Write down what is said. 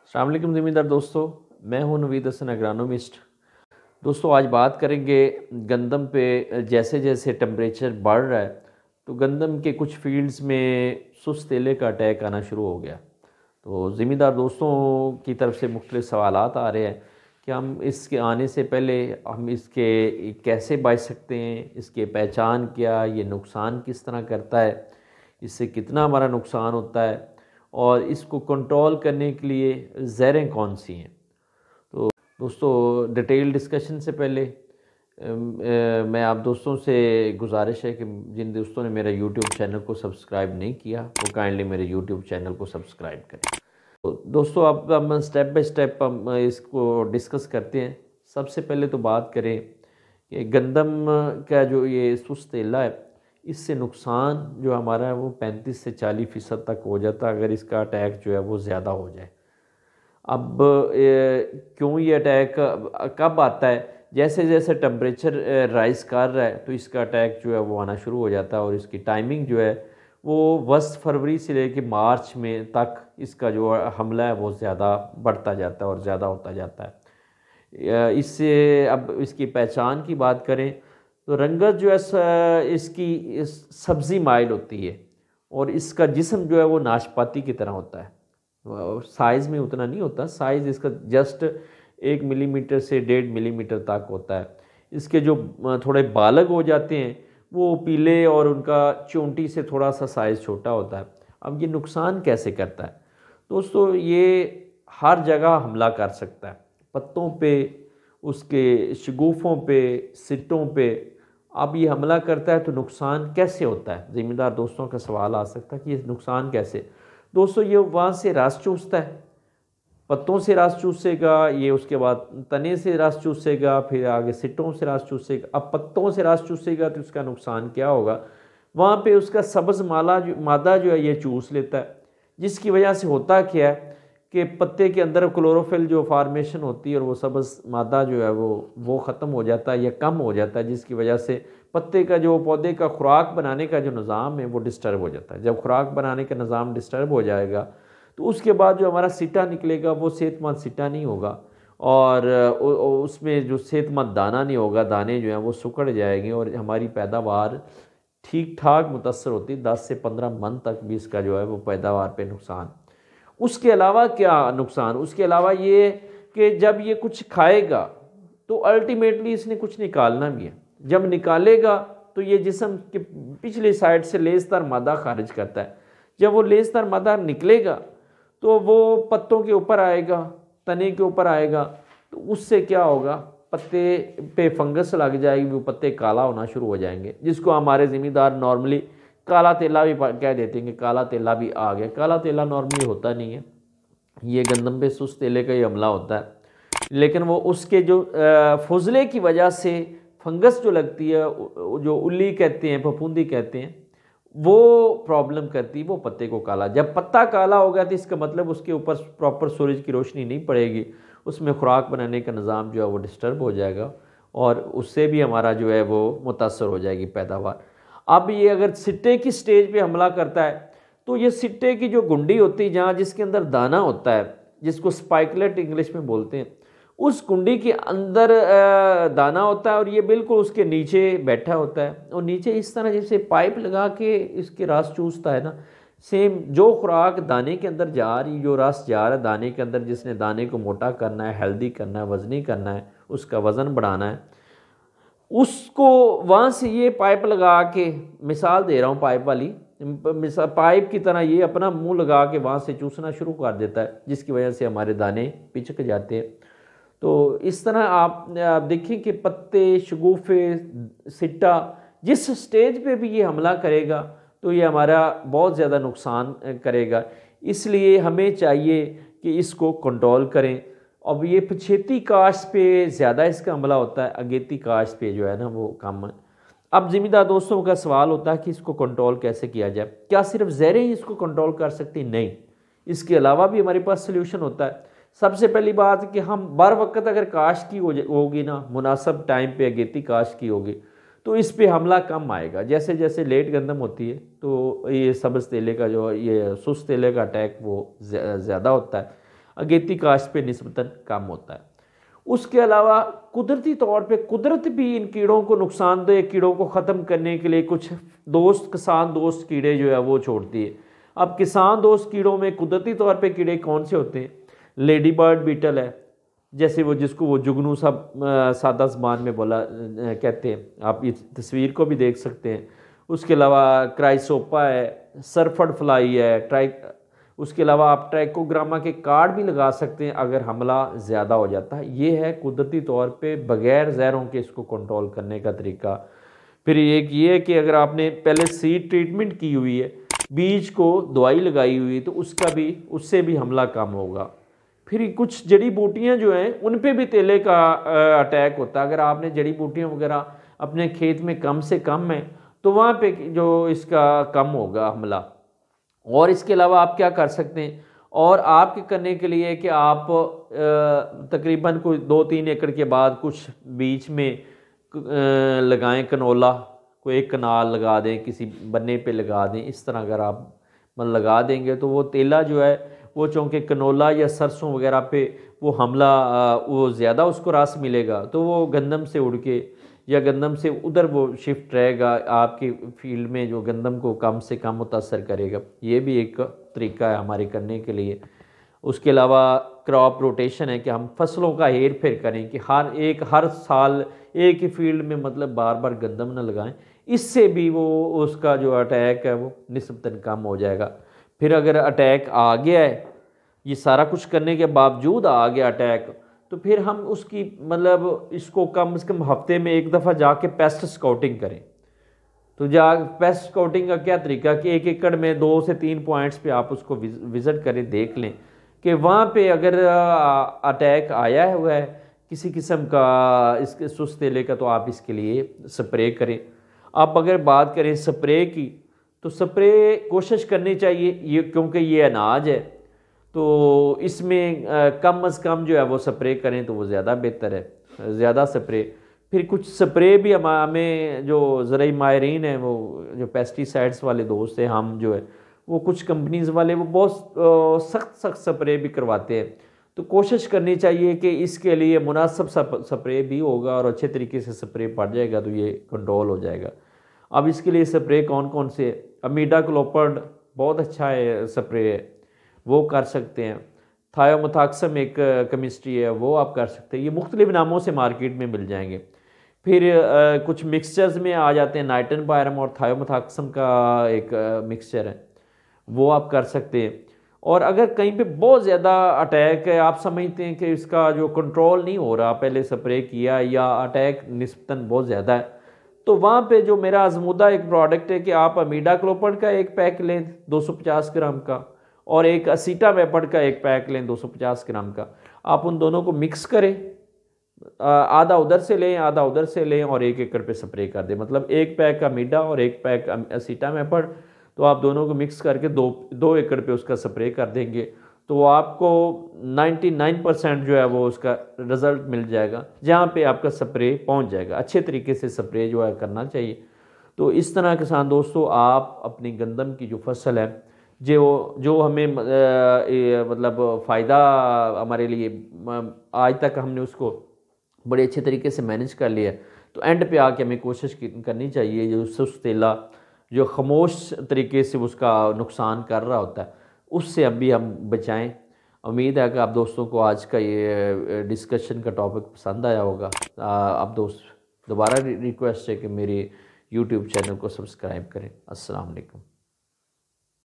अस्सलाम वालेकुम ज़मींदार दोस्तों, मैं हूं नवीद हसन एग्रानोमिस्ट। दोस्तों आज बात करेंगे गंदम पे। जैसे जैसे टेम्परेचर बढ़ रहा है तो गंदम के कुछ फील्ड्स में सुस्त तेले का अटैक आना शुरू हो गया। तो ज़मींदार दोस्तों की तरफ से मुख्तलिफ सवालात आ रहे हैं कि हम इसके आने से पहले हम इसके कैसे बच सकते हैं, इसके पहचान क्या, ये नुकसान किस तरह करता है, इससे कितना हमारा नुकसान होता है और इसको कंट्रोल करने के लिए ज़हरें कौन सी हैं। तो दोस्तों डिटेल डिस्कशन से पहले मैं आप दोस्तों से गुजारिश है कि जिन दोस्तों ने मेरा यूट्यूब चैनल को सब्सक्राइब नहीं किया वो काइंडली मेरे यूट्यूब चैनल को सब्सक्राइब करें। तो दोस्तों अब हम स्टेप बाय स्टेप हम इसको डिस्कस करते हैं। सबसे पहले तो बात करें कि गंदम का जो ये सुस्त तेला है, इससे नुकसान जो हमारा है वो 35 से 40% तक हो जाता है अगर इसका अटैक जो है वो ज़्यादा हो जाए। अब क्यों ये अटैक कब आता है? जैसे जैसे टेम्परेचर राइज़ कर रहा है तो इसका अटैक जो है वो आना शुरू हो जाता है और इसकी टाइमिंग जो है वो 10 फरवरी से लेकर मार्च में तक इसका जो हमला है वो ज़्यादा बढ़ता जाता है और ज़्यादा होता जाता है। इससे अब इसकी पहचान की बात करें तो रंगत जो है इसकी सब्ज़ी माइल होती है और इसका जिस्म जो है वो नाशपाती की तरह होता है। साइज़ में उतना नहीं होता, साइज़ इसका जस्ट 1 मिलीमीटर से 1.5 मिलीमीटर तक होता है। इसके जो थोड़े बालग हो जाते हैं वो पीले और उनका चोंटी से थोड़ा सा साइज़ छोटा होता है। अब ये नुकसान कैसे करता है? दोस्तों ये हर जगह हमला कर सकता है, पत्तों पे, उसके शगुफ़ों पे, सिट्टों पे। अब ये हमला करता है तो नुकसान कैसे होता है? ज़िम्मेदार दोस्तों का सवाल आ सकता है कि ये नुकसान कैसे। दोस्तों ये वहाँ से रस चूसता है, पत्तों से रस चूसेगा, ये उसके बाद तने से रस चूसेगा, फिर आगे सिट्टों से रस चूसेगा। अब पत्तों से रस चूसेगा तो उसका नुकसान क्या होगा? वहाँ पे उसका सब्ज़ मादा जो है ये चूस लेता है, जिसकी वजह से होता क्या है कि पत्ते के अंदर क्लोरोफिल जो फार्मेशन होती है और वो सब्ज़ मादा जो है वो ख़त्म हो जाता है या कम हो जाता है, जिसकी वजह से पत्ते का जो पौधे का खुराक बनाने का जो निज़ाम है वो डिस्टर्ब हो जाता है। जब खुराक बनाने का निज़ाम डिस्टर्ब हो जाएगा तो उसके बाद जो हमारा सिट्टा निकलेगा वो सेहतमंद सिट्टा नहीं होगा और उसमें जो सेहतमंद दाना नहीं होगा, दाने जो हैं वो सुकड़ जाएंगे और हमारी पैदावार ठीक ठाक मुतासर होती है। 10 से 15 मन तक भी इसका जो है वो पैदावार पे नुकसान। उसके अलावा क्या नुकसान? उसके अलावा ये कि जब ये कुछ खाएगा तो अल्टीमेटली इसने कुछ निकालना भी है। जब निकालेगा तो ये जिस्म के पिछली साइड से लेज़दार मादा खारिज करता है। जब वो लेज़दार मादा निकलेगा तो वो पत्तों के ऊपर आएगा, तने के ऊपर आएगा, तो उससे क्या होगा? पत्ते पे फंगस लग जाएगी, वो पत्ते काला होना शुरू हो जाएंगे, जिसको हमारे ज़िम्मेदार नॉर्मली काला तेला भी कह देते हैं कि काला तेला भी आ गया। काला तेला नॉर्मली होता नहीं है, ये गंदम पे सुस्त तेले का ही हमला होता है, लेकिन वो उसके जो फुजले की वजह से फंगस जो लगती है, जो उल्ली कहते हैं, फफूंदी कहते हैं, वो प्रॉब्लम करती है वो पत्ते को काला। जब पत्ता काला हो गया तो इसका मतलब उसके ऊपर प्रॉपर सूरज की रोशनी नहीं पड़ेगी, उसमें खुराक बनाने का निज़ाम जो है वो डिस्टर्ब हो जाएगा और उससे भी हमारा जो है वो मुतासर हो जाएगी पैदावार। अब ये अगर सिट्टे की स्टेज पे हमला करता है तो ये सिट्टे की जो गुंडी होती है, जहाँ जिसके अंदर दाना होता है, जिसको स्पाइकलेट इंग्लिश में बोलते हैं, उस कुंडी के अंदर दाना होता है और ये बिल्कुल उसके नीचे बैठा होता है और नीचे इस तरह जैसे पाइप लगा के इसके रस चूसता है ना। सेम जो खुराक दाने के अंदर जा रही, जो रस जा रहा है दाने के अंदर, जिसने दाने को मोटा करना है, हेल्दी करना है, वज़नी करना है, उसका वज़न बढ़ाना है, उसको वहाँ से ये पाइप लगा के, मिसाल दे रहा हूँ पाइप वाली, पाइप की तरह ये अपना मुंह लगा के वहाँ से चूसना शुरू कर देता है, जिसकी वजह से हमारे दाने पिचक जाते हैं। तो इस तरह आप देखें कि पत्ते, शगुफ़े, सिट्टा जिस स्टेज पे भी ये हमला करेगा तो ये हमारा बहुत ज़्यादा नुकसान करेगा। इसलिए हमें चाहिए कि इसको कंट्रोल करें। अब ये पछेती काश्त पे ज़्यादा इसका हमला होता है, अगेती काश्त पे जो है ना वो कम है। अब ज़िम्मेदार दोस्तों का सवाल होता है कि इसको कंट्रोल कैसे किया जाए? क्या सिर्फ ज़हरें ही इसको कंट्रोल कर सकती? नहीं, इसके अलावा भी हमारे पास सोल्यूशन होता है। सबसे पहली बात कि हम बर वक्त अगर काश्त की होगी ना, मुनासिब टाइम पे अगेती काश्त की होगी तो इस पे हमला कम आएगा। जैसे जैसे लेट गंदम होती है तो ये सब्ज़ तेले का जो ये सुस्त तेले का अटैक वो ज़्यादा होता है। अगेती काश्त पे निस्बतन कम होता है। उसके अलावा कुदरती तौर पे कुदरत भी इन कीड़ों को नुकसानदेह कीड़ों को ख़त्म करने के लिए कुछ किसान दोस्त कीड़े जो है वो छोड़ती है। अब किसान दोस्त कीड़ों में कुदरती तौर पे कीड़े कौन से होते हैं? लेडी बर्ड बीटल है, जैसे वो जिसको वो जुगनू सब सादा ज़बान में बोला कहते हैं, आप इस तस्वीर को भी देख सकते हैं। उसके अलावा क्राइसोपा है, सरफड फ्लाई है, उसके अलावा आप ट्राइकोग्रामा के कार्ड भी लगा सकते हैं अगर हमला ज़्यादा हो जाता है। ये है कुदरती तौर पे बग़ैर ज़हरों के इसको कंट्रोल करने का तरीका। फिर एक ये है कि अगर आपने पहले सीड ट्रीटमेंट की हुई है, बीज को दवाई लगाई हुई, तो उससे भी हमला कम होगा। फिर कुछ जड़ी बूटियाँ जो हैं उन पे भी तेले का अटैक होता है। अगर आपने जड़ी बूटियाँ वगैरह अपने खेत में कम से कम है तो वहाँ पे जो इसका कम होगा हमला। और इसके अलावा आप क्या कर सकते हैं, और आपके करने के लिए कि आप तकरीबन कोई 2-3 एकड़ के बाद कुछ बीच में लगाएं कनोला, कोई एक कनाल लगा दें, किसी बन्ने पे लगा दें। इस तरह अगर आप लगा देंगे तो वो तेला जो है वो चूँकि कनोला या सरसों वगैरह पे वो हमला वो ज़्यादा उसको रस मिलेगा, तो वो गंदम से उड़ के या गंदम से उधर वो शिफ्ट रहेगा, आपकी फील्ड में जो गंदम को कम से कम मुतासर करेगा। ये भी एक तरीका है हमारे करने के लिए। उसके अलावा क्रॉप रोटेशन है कि हम फसलों का हेर फेर करें कि हर साल एक ही फील्ड में मतलब बार बार गंदम न लगाएं। इससे भी वो उसका जो अटैक है वो निस्बतन कम हो जाएगा। फिर अगर अटैक आ गया है, ये सारा कुछ करने के बावजूद आ गया अटैक, तो फिर हम उसकी मतलब इसको कम से कम हफ्ते में एक दफ़ा जाके पेस्ट स्काउटिंग करें। तो पेस्ट स्काउटिंग का क्या तरीका कि 1 एकड़ में 2 से 3 पॉइंट्स पे आप उसको विज़िट करें, देख लें कि वहाँ पे अगर अटैक आया हुआ है किसी किस्म का इसके सुस्त तेले का, तो आप इसके लिए स्प्रे करें। आप अगर बात करें स्प्रे की, तो स्प्रे कोशिश करनी चाहिए ये, क्योंकि ये अनाज है तो इसमें कम अज़ कम जो है वो स्प्रे करें तो वो ज़्यादा बेहतर है, ज़्यादा स्प्रे। फिर कुछ स्प्रे भी हमें जो ज़राई माहिरीन हैं, वो जो पेस्टिसाइड्स वाले दोस्त हैं, हम जो है वो कुछ कंपनीज़ वाले वो बहुत सख्त स्प्रे भी करवाते हैं। तो कोशिश करनी चाहिए कि इसके लिए मुनासिब स्प्रे भी होगा और अच्छे तरीके से स्प्रे पड़ जाएगा तो ये कंट्रोल हो जाएगा। अब इसके लिए स्प्रे कौन कौन से? इमिडाक्लोपिड बहुत अच्छा है स्प्रे है, वो कर सकते हैं। थायोमेथाक्सम एक केमिस्ट्री है, वो आप कर सकते हैं। ये मुख्तलिफ नामों से मार्केट में मिल जाएंगे। फिर कुछ मिक्सचर्स में आ जाते हैं, नाइट्रन पायरम और थायोमेथाक्सम का एक मिक्सचर है, वो आप कर सकते हैं। और अगर कहीं पे बहुत ज़्यादा अटैक है, आप समझते हैं कि इसका जो कंट्रोल नहीं हो रहा, पहले स्प्रे किया या अटैक निस्बतन बहुत ज़्यादा है, तो वहाँ पे जो मेरा आजमूदा एक प्रोडक्ट है कि आप इमिडाक्लोपिड का एक पैक लें 250 ग्राम का, और एक असीटामेप्रिड का एक पैक लें 250 ग्राम का। आप उन दोनों को मिक्स करें, आधा उधर से लें आधा उधर से लें और 1 एकड़ पे स्प्रे कर दें। मतलब एक पैक अमीडा और एक पैक असीटामेप्रिड, तो आप दोनों को मिक्स करके 2 एकड़ पे उसका स्प्रे कर देंगे, तो आपको 99% जो है वो उसका रिज़ल्ट मिल जाएगा, जहाँ पे आपका स्प्रे पहुँच जाएगा। अच्छे तरीके से स्प्रे जो है करना चाहिए। तो इस तरह किसान दोस्तों, आप अपनी गंदम की जो फसल है जो हमें मतलब फ़ायदा हमारे लिए आज तक हमने उसको बड़े अच्छे तरीके से मैनेज कर लिया, तो एंड पे आके हमें कोशिश करनी चाहिए जो सुस्त तेला जो खामोश तरीके से उसका नुकसान कर रहा होता है, उससे अभी हम बचाएं। उम्मीद है कि आप दोस्तों को आज का ये डिस्कशन का टॉपिक पसंद आया होगा। आप दोस्त दोबारा रिक्वेस्ट है कि मेरे YouTube चैनल को सब्सक्राइब करें। अस्सलाम वालेकुम।